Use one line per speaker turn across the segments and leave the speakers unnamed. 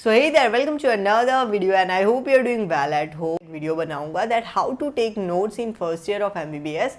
So hey there, welcome to another video and I hope you're doing well at home. Video बनाऊंगा that how to take notes in first year of MBBS,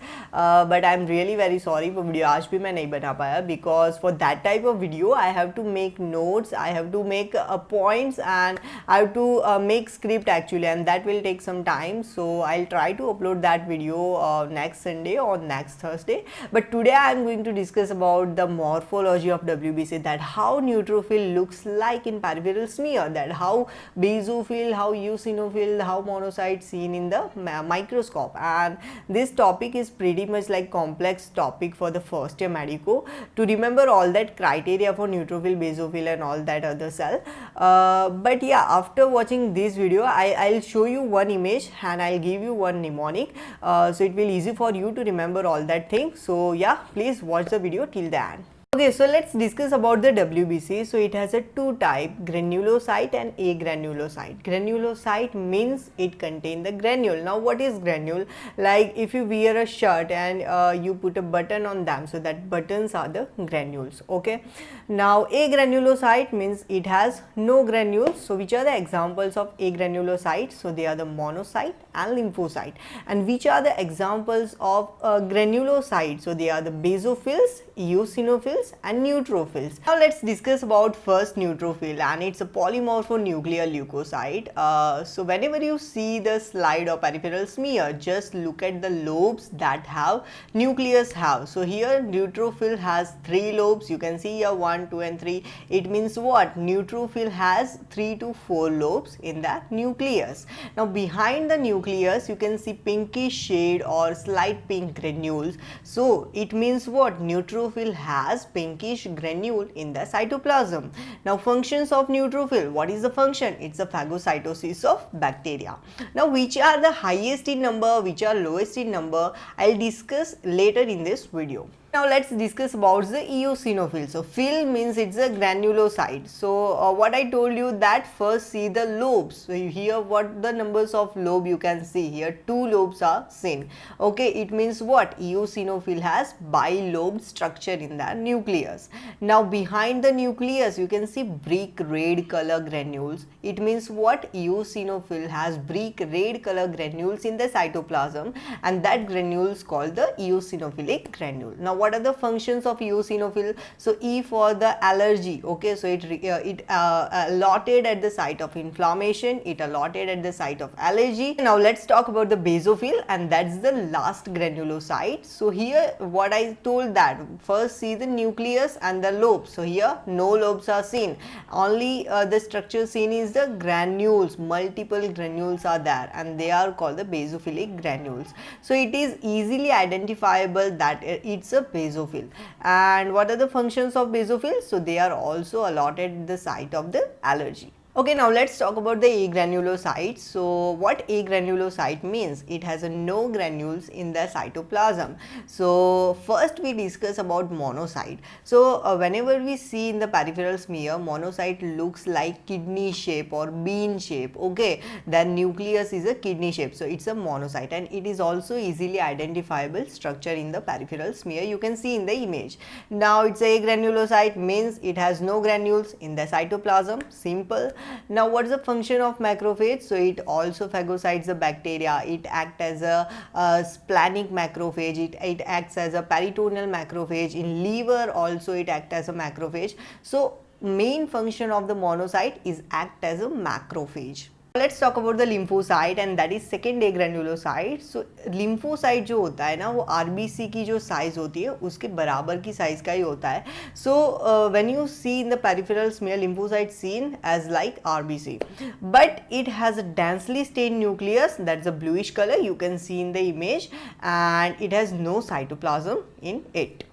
but I'm really very sorry वो video आज भी मैं नहीं बना पाया because for that type of video I have to make notes, I have to make points and I have to make script actually, and that will take some time. So I'll try to upload that video next Sunday or next Thursday. But today I'm going to discuss about the morphology of WBC, that how neutrophil looks like in peripheral smear, that how basophil, how eosinophil, how monocyte seen in the microscope. And this topic is pretty much like complex topic for the first year medico to remember all that criteria for neutrophil, basophil and all that other cell. But yeah, after watching this video I'll show you one image and I'll give you one mnemonic, so it will easy for you to remember all that thing. So yeah, please watch the video till the end. Okay, so let's discuss about the WBC. So it has a two type, granulocyte and agranulocyte. Granulocyte means it contain the granule. Now what is granule? Like if you wear a shirt and you put a button on them, so that buttons are the granules. Okay, now agranulocyte means it has no granules. So which are the examples of agranulocyte? So they are the monocyte and lymphocyte. And which are the examples of granulocyte? So they are the basophils, eosinophils and neutrophils. Now let's discuss about first neutrophil, and it's a polymorphonuclear leukocyte. So whenever you see the slide or peripheral smear, just look at the lobes that have nucleus have. So here neutrophil has 3 lobes. You can see here 1, 2 and 3. It means what? Neutrophil has 3 to 4 lobes in that nucleus. Now behind the nucleus you can see pinkish shade or slight pink granules. So it means what? Neutrophil has pinkish granule in the cytoplasm. Now functions of neutrophil, what is the function? It's the phagocytosis of bacteria. Now which are the highest in number, which are lowest in number, I'll discuss later in this video. Now let's discuss about the eosinophil. So phil means it's a granulocyte. So what I told you, that first see the lobes. So here what the numbers of lobe you can see here, 2 lobes are seen. Okay, it means what? Eosinophil has bilobed structure in the nucleus. Now behind the nucleus you can see brick red color granules. It means what? Eosinophil has brick red color granules in the cytoplasm, and that granules called the eosinophilic granule. Now what are the functions of eosinophil? So E for the allergy. Okay, so it allotted at the site of inflammation, it allotted at the site of allergy. Now let's talk about the basophil, and that's the last granulocyte. So here what I told, that first see the nucleus and the lobes. So here no lobes are seen, only the structure seen is the granules. Multiple granules are there and they are called the basophilic granules. So it is easily identifiable that it's a basophil. And what are the functions of basophil? So they are also allotted at the site of the allergy. Okay, now let's talk about the agranulocyte. So what agranulocyte means? It has no granules in the cytoplasm. So first we discuss about monocyte. So whenever we see in the peripheral smear, monocyte looks like kidney shape or bean shape. Okay, the nucleus is a kidney shape, so it's a monocyte, and it is also easily identifiable structure in the peripheral smear. You can see in the image. Now it's a agranulocyte means it has no granules in the cytoplasm. Simple. Now what's the function of macrophage? So it also phagocytes the bacteria. It acts as a splenic macrophage. It acts as a peritoneal macrophage. In liver also it acts as a macrophage. So main function of the monocyte is act as a macrophage. Let's talk about the lymphocyte, and that is second agranulocyte. So lymphocyte जो होता है ना, वो RBC की जो size होती है उसके बराबर की size का ही होता है. So when you see in the peripheral smear, lymphocyte seen as like RBC, but it has a densely stained nucleus, that's a bluish color you can see in the image, and it has no cytoplasm in it.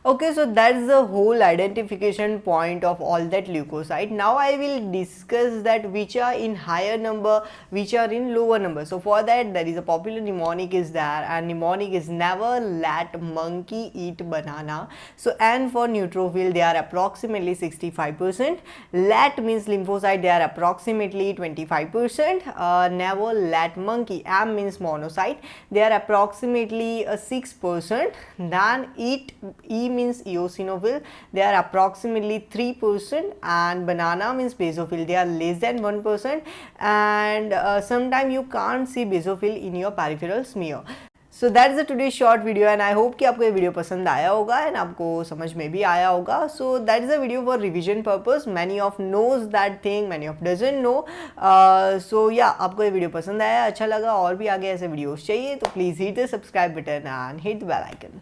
Okay, so that's the whole identification point of all that leukocyte. Now I will discuss that which are in higher number, which are in lower number. So for that there is a popular mnemonic is there, and mnemonic is never let monkey eat banana. So N for neutrophil, they are approximately 65%. Let means lymphocyte, they are approximately 25%. Never let monkey, M means monocyte, they are approximately 6%. Then E means eosinophil, they are approximately 3%, and banana means basophil, they are less than 1%, and sometimes you can't see basophil in your peripheral smear. So that is a today short video and I hope कि आपको ये video पसंद आया होगा and आपको समझ में भी आया होगा. So that is a video for revision purpose. Many of knows that thing, many of doesn't know. So या आपको ये वीडियो पसंद आया, अच्छा लगा और भी आगे ऐसे वीडियोस चाहिए तो please hit the subscribe button and hit the bell icon.